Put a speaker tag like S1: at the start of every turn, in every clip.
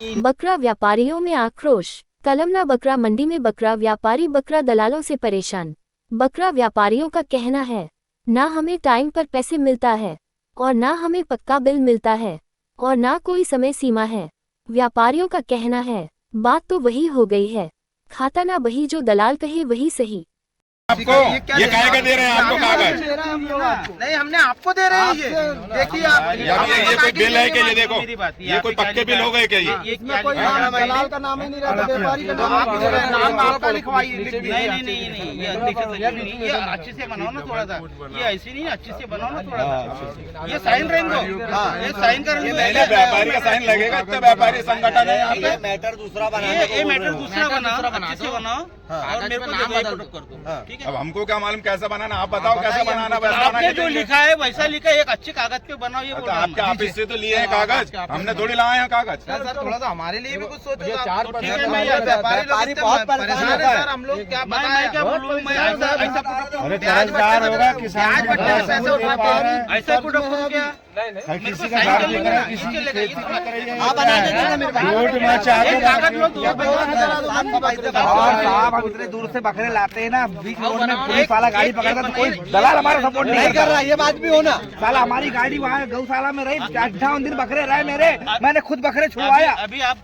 S1: बकरा व्यापारियों में आक्रोश। कलमना बकरा मंडी में बकरा व्यापारी बकरा दलालों से परेशान। बकरा व्यापारियों का कहना है, ना हमें टाइम पर पैसे मिलता है और ना हमें पक्का बिल मिलता है और ना कोई समय सीमा है। व्यापारियों का कहना है, बात तो वही हो गई है, खाता ना बही, जो दलाल कहे वही सही।
S2: आपको ये काहे का दे रहे हैं आपको कागज?
S3: नहीं, हमने आपको दे रहे हैं ये। देखिए आप,
S2: ये कोई बिल है क्या? ये देखो, ये कोई पक्के बिल हो गए क्या? ये
S3: कोई दलाल का नाम ही नहीं रहता, व्यापारी का नाम आपका लिखवाइए।
S4: नहीं, ये अच्छे से बनाओ ना थोड़ा सा, ये ऐसे नहीं, अच्छे से बनाओ ना थोड़ा सा। ये साइन रहेंगे, ये साइन करेंगे।
S2: व्यापारी का साइन लगेगा, इतना व्यापारी संगठन है यहाँ पे।
S4: मैटर दूसरा बना, ये मैटर दूसरा बनाओ, अच्छे से बनाओ और मेरे को नाम कर दो, ठीक है?
S2: अब हमको क्या मालूम कैसे बनाना? आप बताओ कैसे बनाना?
S4: आपने जो लिखा है वैसा लिखा है, एक अच्छे कागज पे बनाओ। ये
S2: आपके ऑफिस से तो लिए हैं कागज, हमने थोड़ी लाए हैं कागज।
S3: सर थोड़ा सा हमारे लिए भी कुछ सोचो।
S4: ठीक है, मैं व्यापारी बहुत परेशान है सर, हम लोग क्या बताएं, क्या बोलूं मैं? ऐसा
S5: कर्जदार होगा, किसान
S4: ऐसा प्रोडक्ट क्या
S5: किसी का घर लेकर किसी की खेती
S3: आप बना देंगे ना मेरे
S5: रोड में चाहे
S4: कागज लो दो।
S3: साहब हम इतने दूर से बकरे लाते हैं ना, बीच रोड में पुलिस वाला गाड़ी पकड़ता तो कोई दलाल हमारा सपोर्ट नहीं कर रहा। ये बात भी हो ना, साला हमारी गाड़ी वहाँ गौशाला में रही, 58 दिन बकरे रहे मेरे, मैंने खुद बकरे छुड़वाया।
S4: अभी आप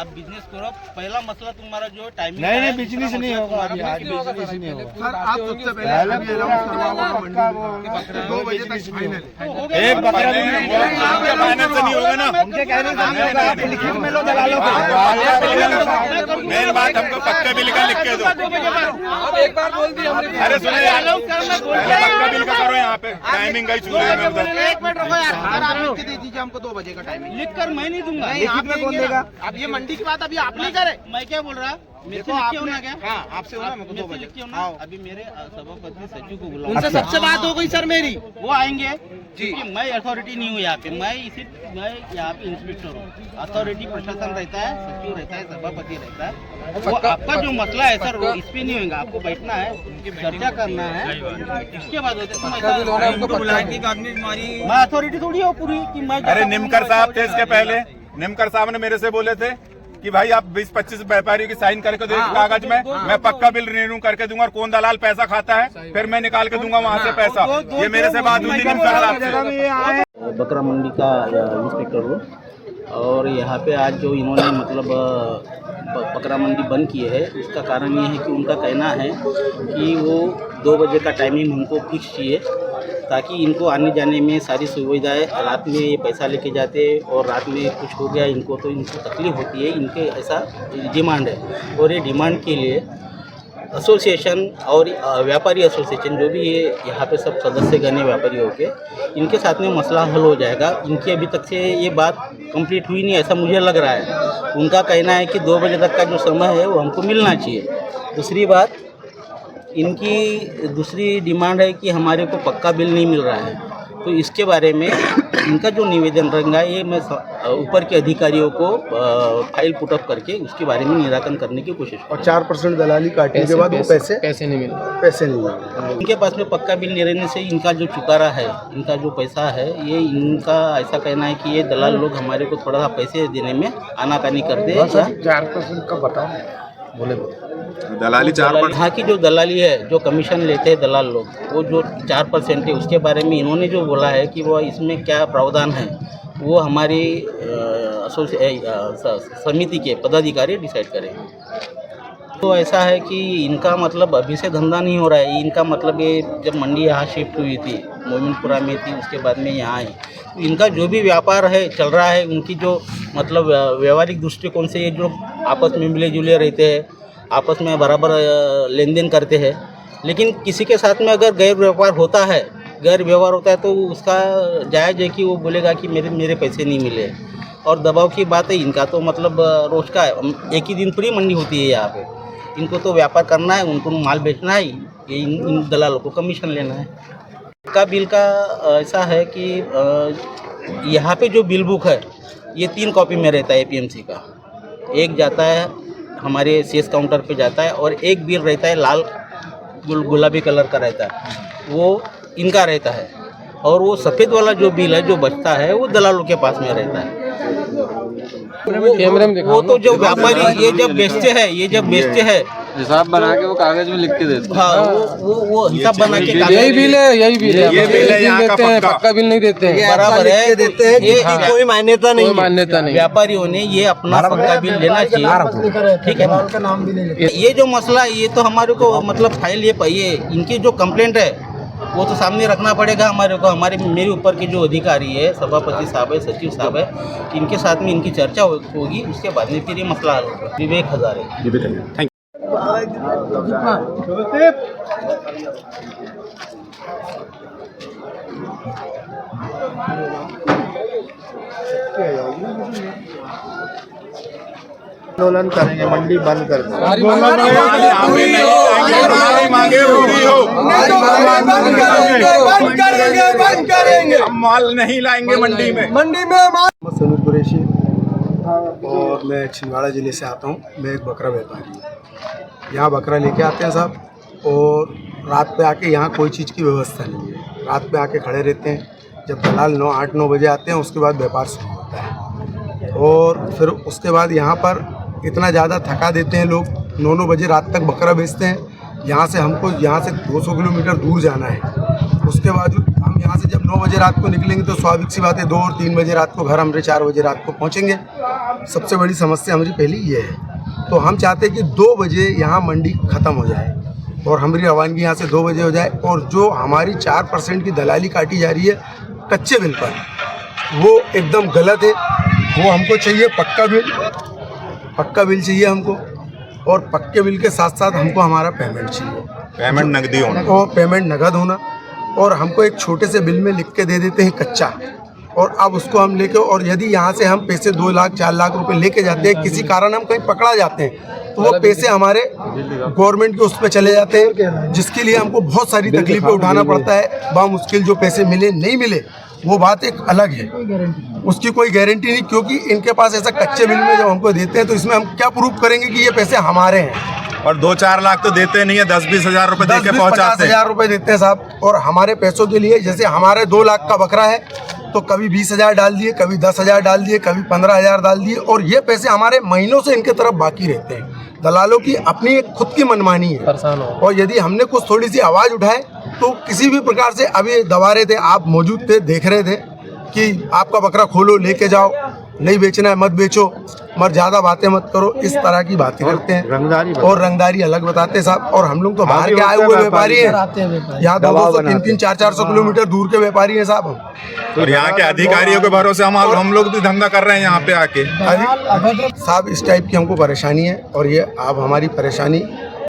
S4: बिजनेस करो, पहला मसला तुम्हारा जो टाइमिंग।
S5: नहीं बिजनेस नहीं होगा अभी, आज बिजनेस नहीं होगा
S3: सर आप सबसे पहले 2 बजे तक फाइनल।
S5: एक बकरा
S2: फाइनेंस से नहीं होगा ना,
S3: उनके कहने से नहीं होगा, आप लिखित में लो दलालों को।
S2: मेन बात हमको पक्का बिल का लिख के दो।
S3: अब एक बार बोल दिया हमने।
S2: अरे सुनिए, पहले पक्का बिल का करो यहाँ पे, टाइमिंग गई चूल्हे में उधर।
S3: एक मिनट रुको यार, सर आप लिख के दे दीजिए हमको 2 बजे का टाइमिंग।
S4: लिख कर मैं नहीं दूंगा।
S3: लिखित में कौन देगा? अब ये मंडी की बात अभी आप नहीं करे।
S4: मैं क्या बोल रहा, मेरे को
S3: आपने
S4: होना क्या?
S3: हाँ आपसे होना, मेरे को 2 बजे
S4: लिख के अभी मेरे सभापति सचिव को बुलाओ,
S3: उनसे सबसे बात हो गई सर मेरी।
S4: वो आएंगे जी। मैं अथॉरिटी नहीं हूँ यहाँ पे, मैं यहाँ पे इंस्पेक्टर हूँ। अथॉरिटी प्रशासन रहता है, सचिव रहता है, सभापति रहता है। वो आपका जो मसला है सर, वो इस पे नहीं होगा, आपको बैठना है, चर्चा करना है, इसके बाद होते मैं अथॉरिटी थोड़ी हो पूरी कि मैं।
S2: अरे निमकर साहब थे इसके पहले, निमकर साहब ने मेरे से बोले थे कि भाई आप 20-25 व्यापारियों की साइन करके दो कागज में, मैं पक्का बिल रिन्यू करके दूंगा और कौन दलाल पैसा खाता है फिर मैं निकाल के दूंगा वहाँ से पैसा। ये मेरे से बात हुई थी निमकर साहब से।
S6: बकरा मंडी का इंस्पेक्टर हूँ और यहाँ पे आज जो इन्होंने मतलब बकरा मंडी बंद की है, उसका कारण ये है कि उनका कहना है कि वो 2 बजे का टाइमिंग हमको फिक्स चाहिए ताकि इनको आने जाने में सारी सुविधाएं, रात में ये पैसा लेके जाते और रात में कुछ हो गया इनको तो इनको तकलीफ होती है, इनके ऐसा डिमांड है। और ये डिमांड के लिए एसोसिएशन और व्यापारी एसोसिएशन जो भी ये यहाँ पे सब सदस्य गणे व्यापारियों के, इनके साथ में मसला हल हो जाएगा। इनकी अभी तक से ये बात कंप्लीट हुई नहीं, ऐसा मुझे लग रहा है। उनका कहना है कि 2 बजे तक का जो समय है वो हमको मिलना चाहिए। दूसरी बात, इनकी दूसरी डिमांड है कि हमारे को पक्का बिल नहीं मिल रहा है, तो इसके बारे में इनका जो निवेदन रहेगा ये मैं ऊपर के अधिकारियों को फाइल पुट अप करके उसके बारे में निराकरण करने की कोशिश करूँ।
S5: और 4% दलाली काटने के बाद वो पैसे नहीं मिले।
S6: इनके पास में पक्का बिल नहीं रहने से इनका जो चुकारा है, इनका जो पैसा है, ये इनका ऐसा कहना है कि ये दलाल लोग हमारे को थोड़ा सा पैसे देने में आनाकानी करते हैं।
S5: 4% का बताओ, बोले
S2: दलाली 4%।
S6: यहाँ की जो दलाली है, जो कमीशन लेते हैं दलाल लोग, वो जो 4% है, उसके बारे में इन्होंने जो बोला है कि वो इसमें क्या प्रावधान है वो हमारी समिति के पदाधिकारी डिसाइड करेंगे। तो ऐसा है कि इनका मतलब अभी से धंधा नहीं हो रहा है। इनका मतलब ये जब मंडी यहाँ शिफ्ट हुई थी, मोमिनपुरा में थी, उसके बाद में यहाँ आई, तो इनका जो भी व्यापार है चल रहा है, उनकी जो मतलब व्यवहारिक दृष्टिकोण से ये जो आपस में मिले जुले रहते हैं, आपस में बराबर लेन देन करते हैं, लेकिन किसी के साथ में अगर गैर व्यवहार होता है तो उसका जायज़ है कि वो बोलेगा कि मेरे पैसे नहीं मिले। और दबाव की बात है, इनका तो मतलब रोज का है, एक ही दिन पूरी मंडी होती है यहाँ पे, इनको तो व्यापार करना है, उनको माल बेचना है, ये इन दलालों को कमीशन लेना है। का बिल का ऐसा है कि यहाँ पे जो बिल बुक है ये 3 कॉपी में रहता है एपीएमसी का। एक जाता है हमारे सीएस काउंटर पे जाता है और एक बिल रहता है लाल गुलाबी कलर का रहता है, वो इनका रहता है। और वो सफ़ेद वाला जो बिल है जो बचता है वो दलालों के पास में रहता है।
S5: कैमरे में दिखाओ
S6: वो तो जो व्यापारी ये जब बेचते हैं
S5: हिसाब बना के वो कागज में लिख के देते हैं।
S6: हाँ वो हिसाब बना के
S5: यही बिल है
S2: ये बिल है यहाँ का
S5: देते हैं,
S2: पक्का।
S5: पक्का बिल नहीं देते हैं।
S6: बराबर है
S3: देते हैं
S6: ये
S3: कोई मान्यता
S5: कोई मान्यता नहीं।
S6: व्यापारियों ने ये अपना पक्का बिल लेना चाहिए, ठीक है। ये जो मसला है ये तो हमारे को मतलब फाइल ये इनकी जो कंप्लेंट है वो तो सामने रखना पड़ेगा हमारे को। मेरे ऊपर के जो अधिकारी है, सभापति साहब है, सचिव साहब है, इनके साथ में इनकी चर्चा होगी, उसके बाद में फिर ये मसला हल होगा। विवेक हजारे।
S5: आंदोलन करेंगे, मंडी बंद कर देंगे।
S2: हम माल नहीं लाएंगे मंडी में।
S7: सनूर कुरैशी और मैं छिंदवाड़ा ज़िले से आता हूँ। मैं एक बकरा व्यापारी हूँ। यहाँ बकरा लेके आते हैं साहब, और रात पे आके यहाँ कोई चीज़ की व्यवस्था नहीं है। रात पे आके खड़े रहते हैं। जब दलाल 8-9 बजे आते हैं उसके बाद व्यापार शुरू होता है, और फिर उसके बाद यहाँ पर इतना ज़्यादा थका देते हैं लोग। 9-9 बजे रात तक बकरा बेचते हैं। यहाँ से हमको यहाँ से 200 किलोमीटर दूर जाना है। उसके बाद हम यहाँ से जब 9 बजे रात को निकलेंगे तो स्वाभाविक सी बात है 2 और 3 बजे रात को घर हमारे 4 बजे रात को पहुँचेंगे। सबसे बड़ी समस्या हमारी पहली ये है। तो हम चाहते हैं कि 2 बजे यहाँ मंडी ख़त्म हो जाए और हमारी रवानगी यहाँ से 2 बजे हो जाए। और जो हमारी 4% की दलाली काटी जा रही है कच्चे बिल पर, वो एकदम गलत है। वो हमको चाहिए पक्का बिल चाहिए हमको, और पक्के बिल के साथ साथ हमको हमारा पेमेंट चाहिए।
S2: पेमेंट नकदी होना,
S7: और पेमेंट नगद होना। और हमको एक छोटे से बिल में लिख के दे देते हैं कच्चा, और अब उसको हम लेके, और यदि यहाँ से हम पैसे 2 लाख 4 लाख रुपए लेके जाते हैं, किसी कारण हम कहीं पकड़ा जाते हैं, तो वो पैसे हमारे गवर्नमेंट के उस पर चले जाते हैं, जिसके लिए हमको बहुत सारी तकलीफें उठाना पड़ता है। बामुश्किल जो पैसे मिले नहीं मिले वो बात एक अलग है, उसकी कोई गारंटी नहीं, क्योंकि इनके पास ऐसा कच्चे बिल में जब हमको देते हैं तो इसमें हम क्या प्रूफ करेंगे कि ये पैसे हमारे हैं।
S2: और 2-4 लाख तो देते नहीं है, 10-20 हज़ार रुपए देके पहुंचाते हैं।
S7: 50,000 रुपए देते हैं साहब। और हमारे पैसों के लिए, जैसे हमारे 2 लाख का बकरा है तो कभी 20,000 डाल दिए, कभी 10,000 डाल दिए, कभी 15,000 डाल दिए, और ये पैसे हमारे महीनों से इनके तरफ बाकी रहते हैं। दलालों की अपनी एक खुद की मनमानी है, और यदि हमने कुछ थोड़ी सी आवाज़ उठाए तो किसी भी प्रकार से, अभी दबा रहे थे, आप मौजूद थे, देख रहे थे कि आपका बकरा खोलो, लेके जाओ, नहीं बेचना है मत बेचो, मगर ज़्यादा बातें मत करो, इस तरह की बातें करते हैं। और रंगदारी अलग बताते हैं साहब। और हम लोग तो बाहर के आए हुए व्यापारी हैं, यहाँ 200, 300, 400 किलोमीटर दूर के व्यापारी हैं साहब।
S2: और यहाँ के अधिकारियों के भरोसे हम लोग भी धंधा कर रहे हैं यहाँ पे आके।
S7: साहब इस टाइप की हमको परेशानी है, और ये आप हमारी परेशानी